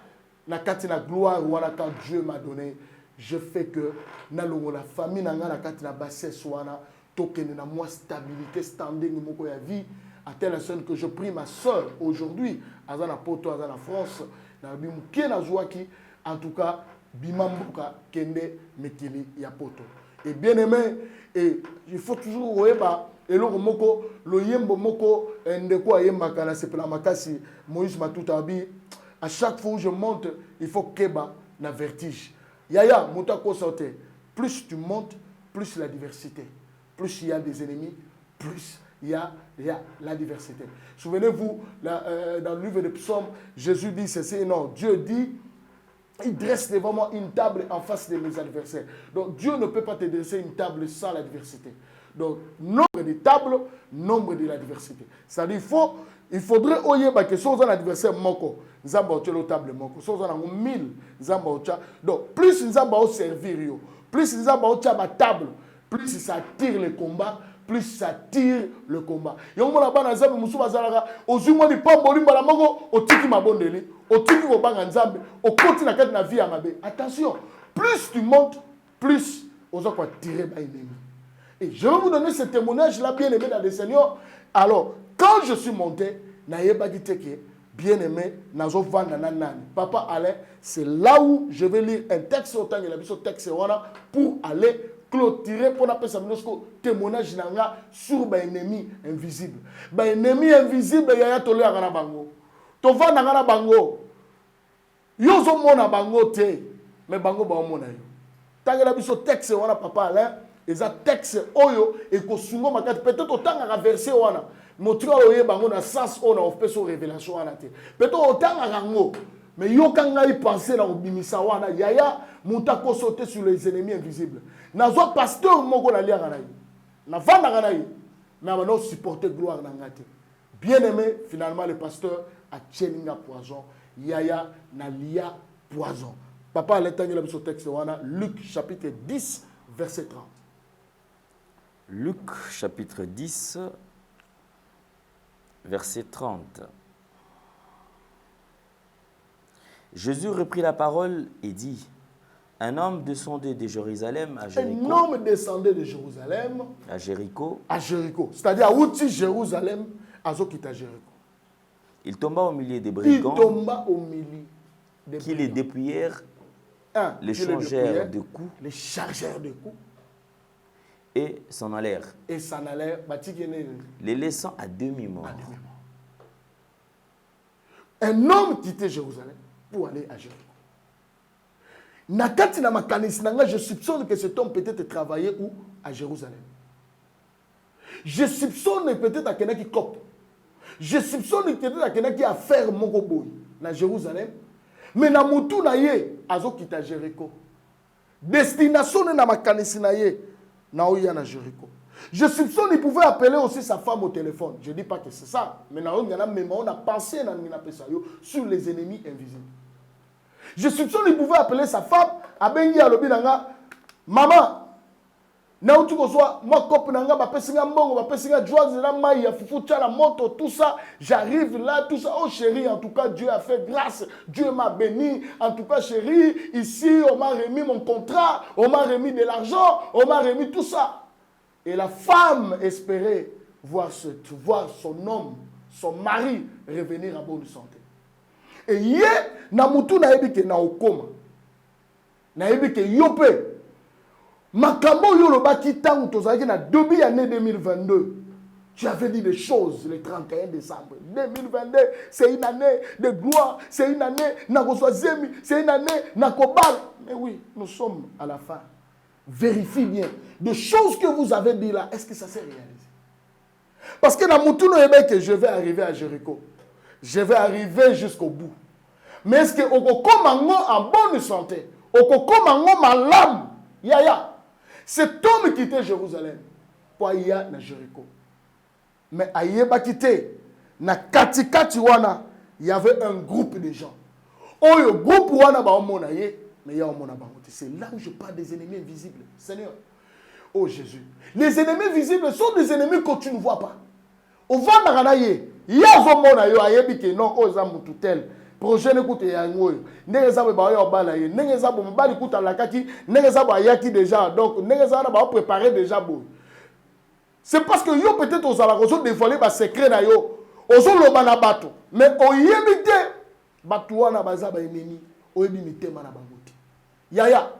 na kati na gloire wana quand Dieu m'a donné. Je fais que na la famille na nga na kati na bassesse wana tokene na moi stabilité standing moko ya vie à telle sorte que je prie ma soeur aujourd'hui azana poto azana France na bimuke na zwaki en tout cas bimambuka kende mekili ya poto et bien aimé et il faut toujours oeba eloko moko loyembo moko ndeko ayembaka na sepela makasi Moïse Matuta abi à chaque fois où je monte il faut keba na vertige yaya moto akosote plus tu montes plus la diversité plus il y a des ennemis plus il y a la diversité. Souvenez-vous dans le livre des psaumes Jésus dit ceci non Dieu dit il dresse devant moi une table en face de mes adversaires. Donc Dieu ne peut pas te dresser une table sans la diversité. Donc nombre de tables, nombre de la diversité. C'est-à-dire il faudrait oyeba que si on a l'adversaire moko, nzamba otia la table moko. Si on a 1000 nzamba otia. Donc plus nzamba o servir yo, plus nzamba otia ma table, plus ça tire le combat. Plus ça tire le combat. Yongo na bana nzambe musu bazalaka ozumwa ni pamboli mbala moko otiki mabondeli otiki kobanga nzambe okoti na kati na vie ya mabe. Attention, plus tu montes, plus ozo kwa tirer ba ennemi. Et je vais vous donner ce témoignage là bien aimé dans le Seigneur. Alors, quand je suis monté, na yeba diteke bien aimé nazo vanda na nani. Papa Alain, c'est là où je vais lire un texte autant que la biso texte wana pour aller clôturer pour appeler ça témoignage sur un ennemi invisible. Un ennemi invisible, il y a tolé à bango. To va na bango. Yo zo mona bango te, mais bango ba mona yo. Tangela biso texte wana papa Alain, eza texte oyo e ko sungo makati peut-être autant à verser wana. Motra oye bango na sens on a offert sur révélation wana te. Peut-être autant à rango. Mais yo kanga y penser na obimisa wana yaya montako sauter sur les ennemis invisibles. Nazo pasteur moko na lia nganayi. Na vanda nganayi. Mais on a supporter gloire na ngate. Bien aimé, finalement le pasteur a tcheninga poison. Yaya na lia poison. Papa a l'étangé la biso texte wana Luc chapitre 10 verset 30. Luc chapitre 10 verset 30. Jésus reprit la parole et dit, un homme descendait de Jérusalem à Jéricho. Un homme descendait de Jérusalem à Jéricho. À Jéricho. C'est-à-dire, où tu Jérusalem, à Zokita Jéricho. Il tomba au milieu des brigands. Il tomba au milieu des qui les dépouillèrent, les changèrent de coups. Les chargèrent de coups. Et s'en allèrent. Et s'en allèrent. Les laissant à demi-mort. Un homme quittait Jérusalem pour aller à Jéricho. Nakati na makanisi nanga, je soupçonne que cet homme peut-être travaillait où? À Jérusalem. Je soupçonne peut-être à quelqu'un qui copte. Je soupçonne peut-être à quelqu'un qui a fait Mogoboy na Jérusalem. Mais na mutu na ye azo kita Jéricho. Destination na makanisi na ye na oya na Jéricho. Je soupçonne qu'il pouvait appeler aussi sa femme au téléphone. Je ne dis pas que c'est ça. Mais on a pensé sur les ennemis invisibles. Je soupçonne qu'il pouvait appeler sa femme à Bengi à Lobinanga. Maman, moi, cop nanga, bapesinga mbongo, bapesinga joie de la maille, fufuta la moto, tout ça. J'arrive là, tout ça. Oh chérie, en tout cas, Dieu a fait grâce. Dieu m'a béni. En tout cas, chérie, ici, on m'a remis mon contrat, on m'a remis de l'argent, on m'a remis tout ça. Et la femme espérait voir son homme, son mari, revenir en bonne santé. Et hier, Namutu naebike na okoma. Naebike yope. Makambo yolo baki tangu tozaki na début année 2022. Tu avais dit des choses le 31 décembre. 2022, c'est une année de gloire, c'est une année nakoswazemi, c'est une année nakobal. Mais oui, nous sommes à la fin. Vérifie bien. Des choses que vous avez dit là, est-ce que ça s'est réalisé? Parce que dans mon tour, que je vais arriver à Jéricho. Je vais arriver jusqu'au bout. Mais est-ce que Okokomango en bonne santé? Okokomango malam? Yaya. Cet homme quittait Jérusalem pour aller à Jéricho. Mais Ayeba quitté. Na katikati wana, il y avait un groupe de gens. Oh, le groupe wana ba omonaye. Mais il y a un c'est là où je parle des ennemis invisibles. Seigneur, oh Jésus. Les ennemis visibles sont des ennemis que tu ne vois pas. Au vent d'Aranaye, il y a un moment où non, oh Zamou tel. Prochaine écoute, il y a un mot. N'ezabo ba yo balaye, n'ezabo mbali kuta lakaki, n'ezabo ayaki déjà. Donc n'ezabo ba préparer déjà beau. C'est parce que yo peut-être aux alaroso dévoiler ba secret na yo. Ozo loba na bato. Mais oyebite bato wana baza ba ennemi, oyebi mitema na bango. Yaya,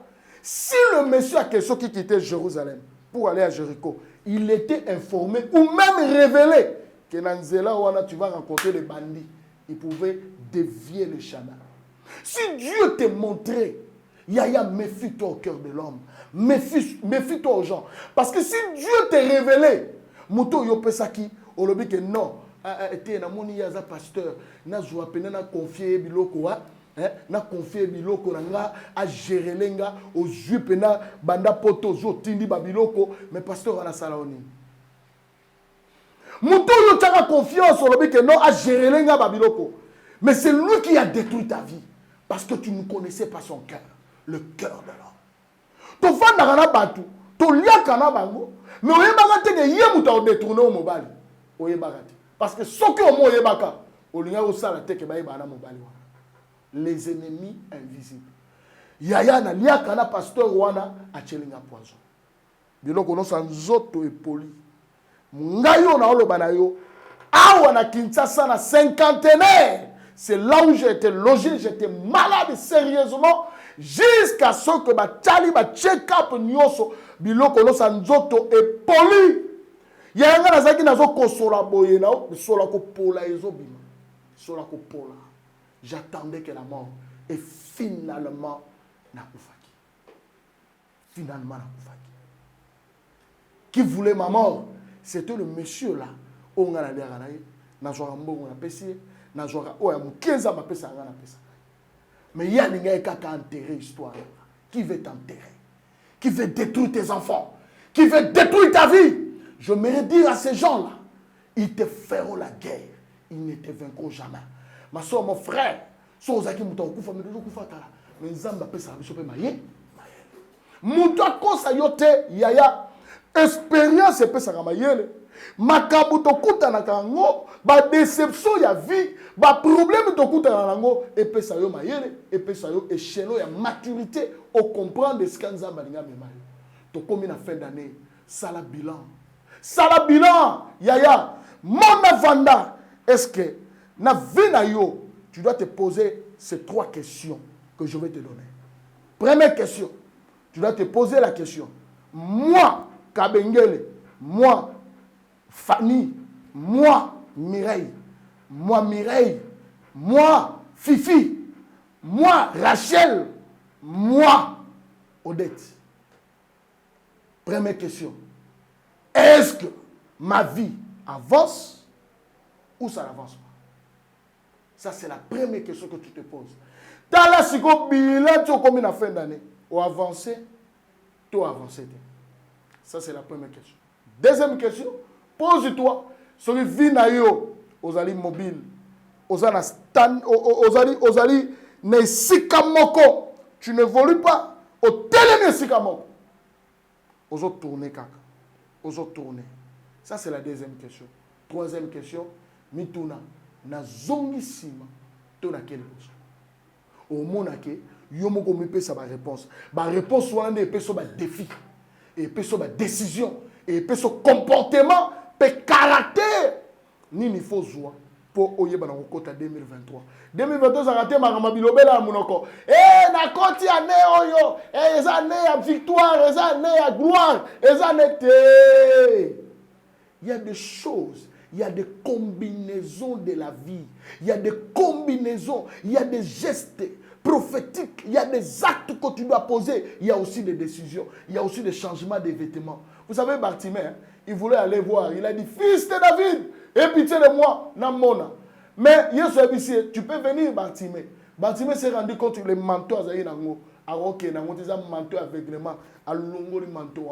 si le monsieur a quelque chose qui quittait Jérusalem pour aller à Jéricho, il était informé ou même révélé que dans Nzela wana tu vas rencontrer des bandits. Il pouvait dévier le chemin. Si Dieu te montrait, Yaya, méfie-toi au cœur de l'homme. Méfie-toi aux gens. Parce que si Dieu t'est révélé, Mouto Yopesaki, on le dit que non, tu es pasteur, na confié biloko, na confié biloko a géré lenga aux jupe na banda poto zo tindi babiloko, mais pasteur a salaoni. Mouto Yotaka confiance, on le dit que non, a géré lenga babiloko. Mais c'est lui qui a détruit ta vie. Parce que tu ne connaissais pas son cœur. Le cœur de l'homme. Tu fais un batou, tu lia kana bango, mais on yebaka te que yemuta o détourner au mobile. O yebaka te. Parce que ce que on yebaka, o linga o sala te que ba yebana mobile. Les ennemis invisibles. Yaya na lia kana pasteur wana a chelinga poison. Biloko no sanzoto e poli. Ngayo na olo banayo. Awa na Kinshasa na cinquantenaire. C'est là où j'ai été logé, j'étais malade sérieusement. Jusqu'à ce que ma tali, ma check-up, nyoso, biloko no sanzoto et poli. Yanga na zaki nazo kosola boye na o, sola ko pola ezo bima. Sola ko pola. J'attendais que la mort. Et finalement, na kufaki. Finalement, na kufaki. Qui voulait ma mort? C'était le monsieur là. On a la dernière na joa mbongo na pesi, na joa o ya mukeza ma pesa ngana pesa. Mais il y a des gens qui ont enterré l'histoire. Qui veut t'enterrer? Qui veut détruire tes enfants? Qui veut détruire ta vie? Je me dire à ces gens-là, ils te feront la guerre. Ils ne te vaincront jamais. Ma soeur, mon frère, si vous avez mais Zamba peut s'arrêter maye. Mouta kosa yote yaya expérience peut s'arrêter. Makabu tokuta na kango ba déception ya vie ba problème tokuta na nango epesa yo mayele epesa yo échelon ya maturité au comprendre ce qu'anza balinga memayo to komi na fin d'année sala bilan yaya mon vanda est-ce que na vie na yo tu dois te poser ces 3 questions que je vais te donner. Première question, tu dois te poser la question, moi Kabengele, moi Fanny, moi Mireille, moi Fifi, moi Rachel, moi Odette. Première question. Est-ce que ma vie avance ou ça n'avance pas? Ça, c'est la première question que tu te poses. Dans la seconde bilan, tu as combien de fin d'année? Ou avancé, tu as avancé. Ça, c'est la première question. Deuxième question. Pose-toi, sur le vie na yo, aux alliés mobiles, aux alliés ne sikamoko, tu n'évolues pas, au télé sikamoko, aux autres tourner kaka, aux autres tourner. Ça c'est la deuxième question. Troisième question, mituna na zongi sima, to na quelle chose? Au monake, yomoko mi pe sa ba réponse. Ba réponse soit ne pe so ba défi, et pe so ba décision, et pe so comportement. Caractère nini faut joie pour oyeba na kokota 2023 ça raté makama bilobela munoko na koti ane oyo eza ane ya victoire eza ane ya gloire eza ane te. Il y a des choses, il y a des combinaisons de la vie, il y a des combinaisons, il y a des gestes prophétiques, il y a des actes que tu dois poser, il y a aussi des décisions, il y a aussi des changements des vêtements. Vous savez Bartimée, il voulait aller voir. Il a dit, fils de David, aie pitié de moi, Namona. Mais, tu peux venir, Bartimée. Bartimée s'est rendu compte que les manteaux, il y a un manteau aveuglement, à longo manteau.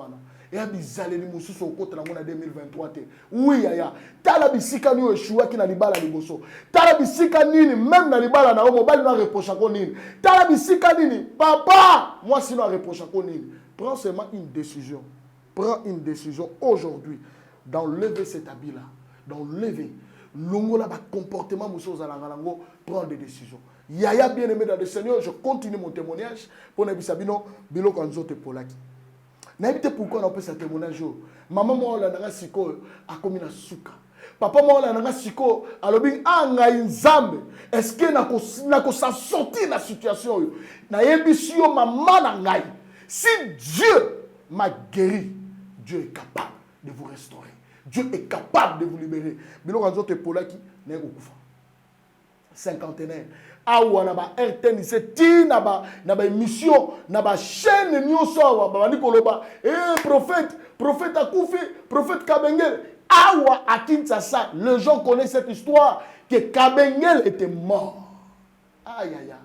Et il y a des moussous au côté de 2023. Oui, il y a. Tala bisika ni Yeshua qui n'a libala liboso. Tala bisika nini, même na libala na homo, bali na reproche à nini. Tala bisika nini, papa, moi sinon reproche à nini. Prends seulement une décision. Prends une décision aujourd'hui d'enlever cet habit-là, d'enlever l'ongola comportement prends des décisions. Yaya bien aimé dans le Seigneur, je continue mon témoignage pour ne pas bilo kanzo te polaki. N'habite pourquoi on peut ce témoignage. Maman moi la nanga siko a komi na suka. Papa moi la nanga siko alobi anga nzambe. Est-ce que na ko sa sortir la situation yo. Na yebisio maman na ngai. Si Dieu m'a guéri, Dieu est capable de vous restaurer. Dieu est capable de vous libérer. Bilo kanzo te pola ki ne okufa. Cinquantenaire. Awa na ba RTNC ti na ba émission na ba chaîne nyonso awa ba bandi koloba prophète akufi, prophète Kabengel. Awa à Kinshasa, les gens connaissent cette histoire que Kabengel était mort. Aïe aïe aïe.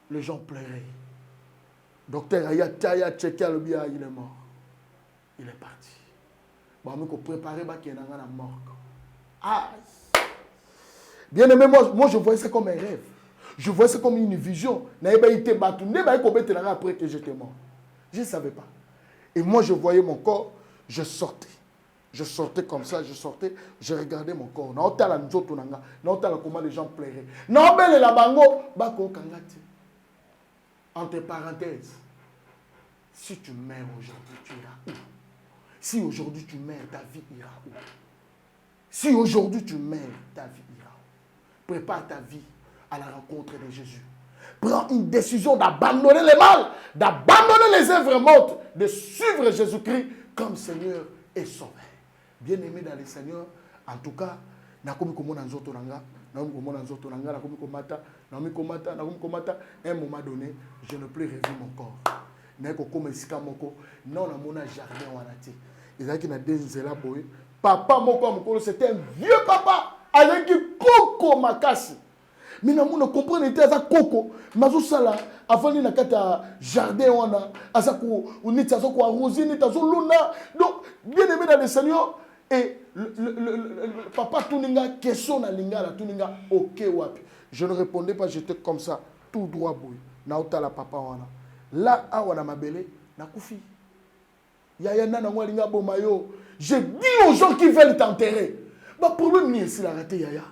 Les gens pleuraient. Docteur Aya Taya Tcheka le bien, il est mort. Il est parti. Bon, on préparer qu'il y a une mort. Ah. Bien aimé, moi je voyais ça comme un rêve. Je voyais ça comme une vision. Après que j'étais mort. Je ne savais pas. Et moi je voyais mon corps, je sortais. Je sortais comme ça, je regardais mon corps. Comment les gens pleuraient. Entre parenthèses, si tu meurs aujourd'hui, tu iras où? Si aujourd'hui tu meurs, ta vie ira où? Si aujourd'hui tu meurs, ta vie ira où? Prépare ta vie à la rencontre de Jésus. Prends une décision d'abandonner le mal, d'abandonner les œuvres mortes, de suivre Jésus-Christ comme Seigneur et Sauveur. Bien-aimé dans le Seigneur, en tout cas, un moment donné, je ne plus revu mon corps. Papa, c'était un vieux papa avec Coco Makasi. Mais nous ne comprenons pas Coco. Mazusala, avant de faire jardin, on a arrosé, donc, bien aimé dans le Seigneur, et le papa Tuninga, question na linga, la Tuninga, ok, wapi. Je ne répondais pas, j'étais comme ça, tout droit, boy. Naouta la papa, wana. Là, on a ma belle, na koufi. Yaya nana mwa linga bomayo. Je dis aux gens qui veulent t'enterrer. Bah, problème ni ici la raté, yaya.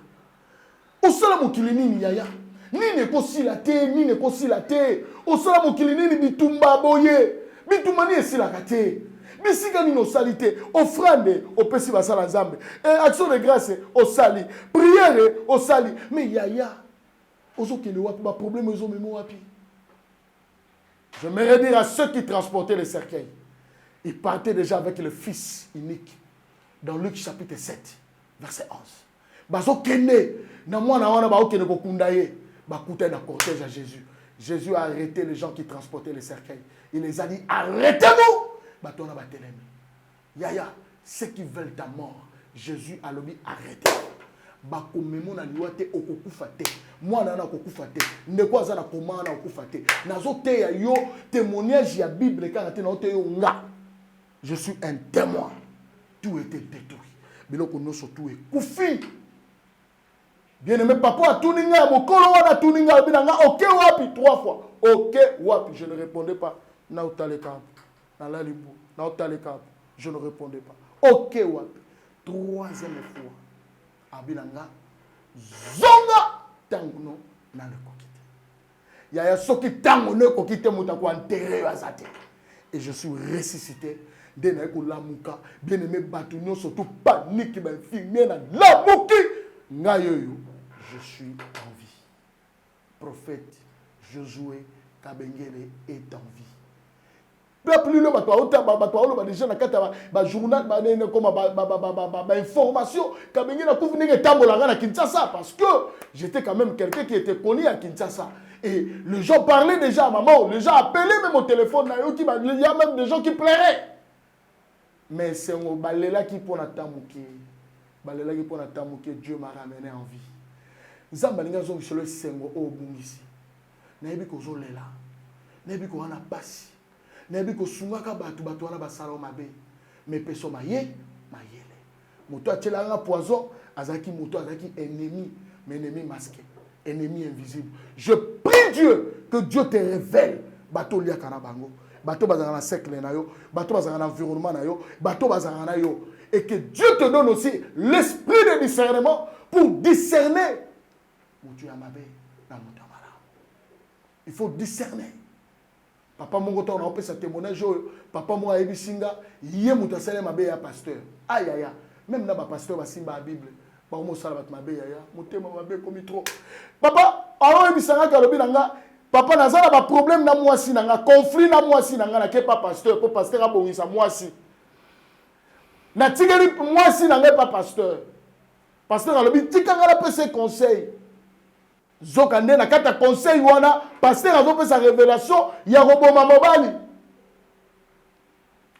Au sala mokilini ni yaya. Ni ne kosi la te, ni ne kosi la te. Au sala mokilini ni bitumba boye. Bitumba ni ici la raté. Bisika ni no salité, offrande au pesi basala nzambe. Action de grâce au sali, prière au sali. Mais yaya, ozo kele wapi ba problème ozo memo wapi. Je me dire à ceux qui transportaient les cercueils. Ils partaient déjà avec le fils unique dans Luc chapitre 7, verset 11. Bazo kene na mwana wana ba okene ko kundaye, ba kuta na cortège à Jésus. Jésus a arrêté les gens qui transportaient les cercueils. Il les a dit arrêtez-vous. Batona batelemi. Yaya, ceux qui veulent ta mort, Jésus a dit arrêtez. Bakomemo na liwate okokufate. Moi na okokufate. Ndeko azana koma na okufate. Nazote ya yo témoignage ya Bible quand na te yo nga. Je suis un témoin. Tout était détruit. Biloko noso tout est kufi. Bien-aimé papa tuninga mokolo wana tuninga binanga OK wapi 3 fois. OK wapi, je ne répondais pas. Na utaleka. Je ne répondais pas. Ok, wapi. 3e fois. Abinanga. Zonga. Tanguno. Nane kokite. Yaya soki tango ne kokite mutako enterré azate. Et je suis ressuscité. Dena eko lamuka. Bien aimé batunyo surtout panique. Ben filmé na lamuki. Ngayoyo. Je suis en vie. Prophète Josué Kabengele est en vie. Plus le bateau déjà na journal comme information Kabengele na kouviner tambolanga na Kinshasa parce que j'étais quand même quelqu'un qui était connu à Kinshasa et les gens parlaient déjà à maman, les gens appelaient même au téléphone, il y a même des gens qui pleuraient. Mais c'est un balela qui pour tamouké, Dieu m'a ramené en vie. Zambalinga zo sur le sengo o bungisi. Na yebi ko zo lela. Na yebi ko wana pasi. Nebi ko sungaka batu wana basala mabe mais peso mayele moto atela nga poison azaki moto azaki ennemi mais ennemi masqué ennemi invisible. Je prie Dieu que Dieu te révèle bato lia kana bango bato bazanga na cercle na yo bato bazanga na environnement na yo bato bazanga na yo et que Dieu te donne aussi l'esprit de discernement pour discerner moto ya mabe na moto mala. Il faut discerner. Papa mon on a opé sa témoignage. Papa moi a ebisinga yé muta sele mabe ya pasteur. Aïe aïe aïe. Même là ba pasteur ba simba la Bible. Ba mo sala bat mabe ya motema mabe comme trop. Papa alors ebisanga ka lobi nanga papa nazala ba problème na moi si nanga conflit na moi si nanga na ke pas pasteur pour pasteur a bongisa moi si. Na tigeli moi si n'anga pas pasteur. Pasteur alobi tikanga la pese conseil. Zokande na kata conseil wana pasteur azo sa révélation ya roboma mobali.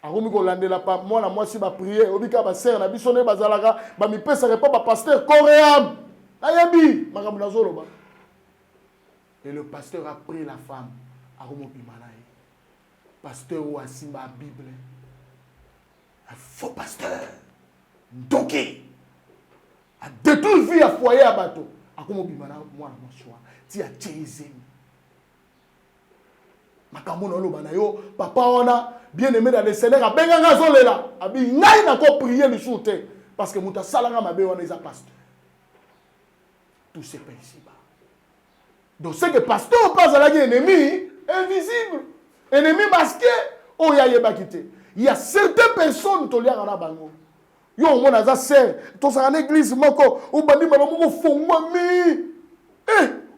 Akomi ko landela pa moi si ba prier obika ba sœur na biso ne bazalaka ba mi pesa pas ba pasteur coréen. Ayabi makambo nazoloba. Et le pasteur a pris la femme. Akomo bimana ye. Pasteur ou asimba Bible. Un faux pasteur. Ndoké. A détruit vie à foyer à bateau. Akomo bimana moi mon choix. Ti a tchézé. Makambo no lo bana yo papa ona bien aimé dans le Seigneur a benganga zolela. Abi ngai na ko prier le jour te parce que muta salanga mabe ona isa pasteur. Tout se paye ici-bas. Donc c'est que pasteur passe à la ennemi invisible, ennemi masqué. Oh ya yeba kité. Il y a certaines personnes qui tolia na bango. Yo mon aza sœur, to sa na église moko, ou bandi moko fongwa mi.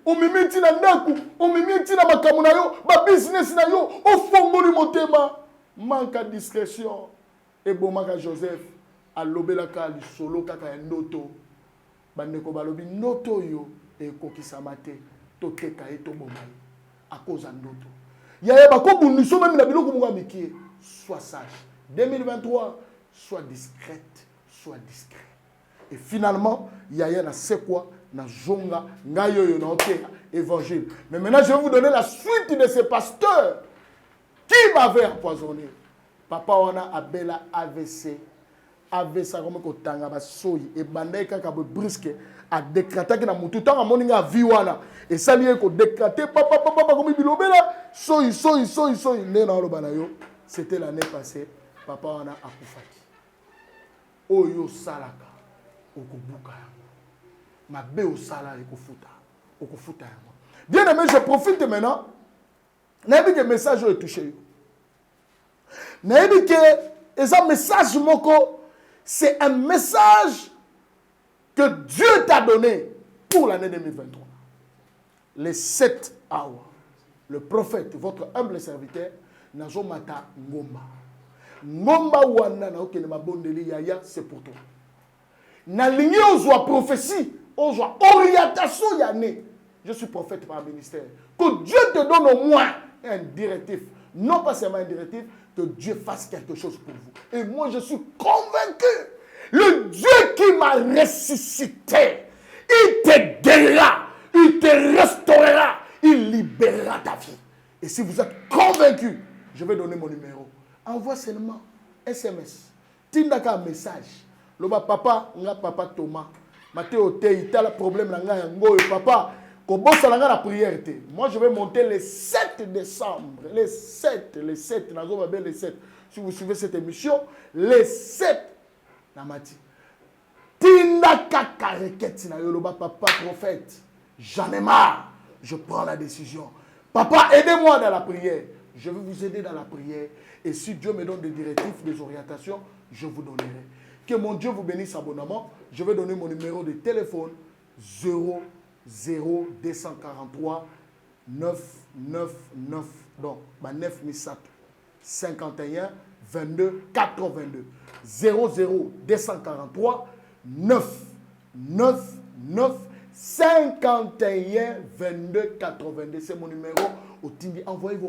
O mimi tina ndaku, o mimi tina makamuna yo, ba business na yo, o fongoli motema. Manque de discrétion. Et bon manque Joseph, a lobela ka li solo kaka ndoto. Bandeko balobi noto yo e kokisa mate to teka e to bomai à cause de ndoto. Ya ba ko bundiso même na biloko munga mikie. Sois sage. 2023, sois discrète, sois discret. Et finalement, Yaya na c'est quoi na zonga ngayo yo na OK évangile. Mais maintenant je vais vous donner la suite de ces pasteurs qui m'avaient empoisonné. Papa wana abela AVC. AVC comme ko tanga ba soyi e bandai kaka bo brusque a décréter que na mutu tanga moninga viwana et ça lié ko décréter papa comme bilobela soyi né na loba na yo. C'était l'année passée papa wana akufaki. Oyo salaka okubuka ma be au sala okufuta bien aimé, je profite maintenant n'aime que message est touché n'aime que et ça message moko c'est un message que Dieu t'a donné pour l'année 2023 les 7 hours le prophète votre humble serviteur nazomata ngomba wana na okene mabondeli yaya c'est pour toi na ligne ozwa prophétie ozwa orientation yané je suis prophète par ministère que Dieu te donne au moins un directif non pas seulement un directif que Dieu fasse quelque chose pour vous et moi je suis convaincu le Dieu qui m'a ressuscité il te guérira il te restaurera il libérera ta vie et si vous êtes convaincu je vais donner mon numéro envoie seulement SMS tindaka message loba papa nga papa Thomas Matteo te itala problème na nga ngo papa ko bossa nga la prière te moi je vais monter le 7 décembre les 7 nazo ba les 7 si vous suivez cette émission les 7 na mati tindaka requête na yo loba papa prophète j'en ai marre je prends la décision papa aidez-moi dans la prière je vais vous aider dans la prière et si Dieu me donne des directives, des orientations, je vous donnerai. Que mon Dieu vous bénisse abondamment. Je vais donner mon numéro de téléphone 00243 999 donc 9 51 22 82 00243 999 51 22 82 c'est mon numéro. Envoyez vos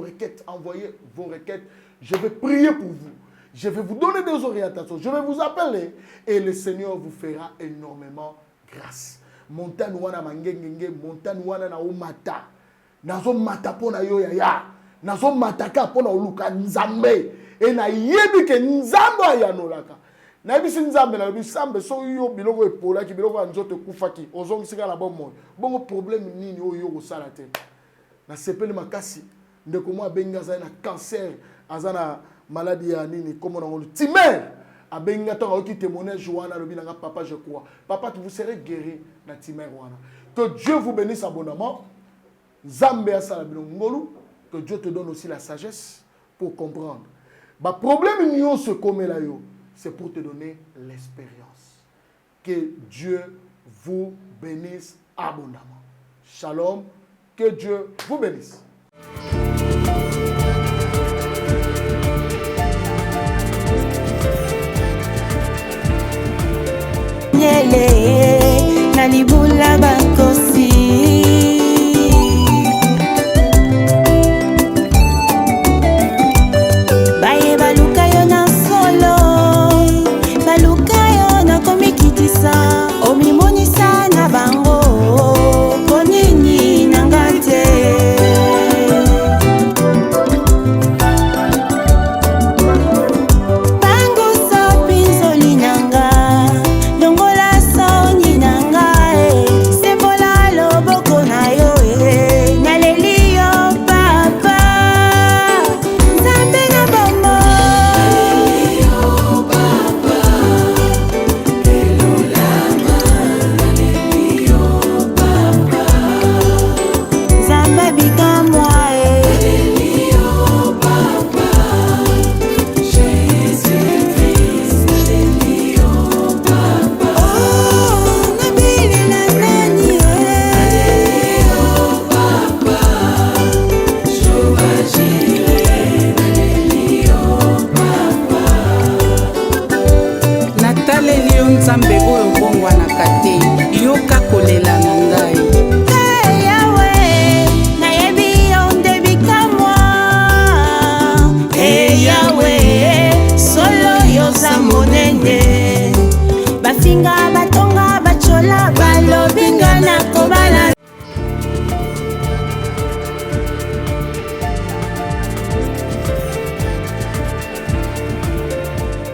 requêtes, je vais prier pour vous, je vais vous donner des orientations, je vais vous appeler et le Seigneur vous fera énormément grâce. Montagne wana mangengenge, montagne wana na omata, nazo mata pona yo yaya, nazo mataka pona oluka nzambe, et na yebi ke nzambe ayanolaka. Na yebi si nzambe na yebi sambe so yo biloko epola ki biloko nzoto kufaki, ozongi sika la bon monde. Bon problème nini oyo osala te. Na sepeli makasi ndeko mwa benga za na cancer azana maladie ya nini comme on le timer abenga to oki témoignage wana lobi nga papa je crois papa vous serez guéri na timer wana que Dieu vous bénisse abondamment Zambe asala bilongolu que Dieu te donne aussi la sagesse pour comprendre ba problème nyo se comme là yo c'est pour te donner l'expérience que Dieu vous bénisse abondamment shalom. Que Dieu vous bénisse. nzambe oyo bongwanaka te yoka kolela na ngai. Yawe nayebi yo nde bikamwa. Yawe solo yoza monene bafinga batonga bachola ba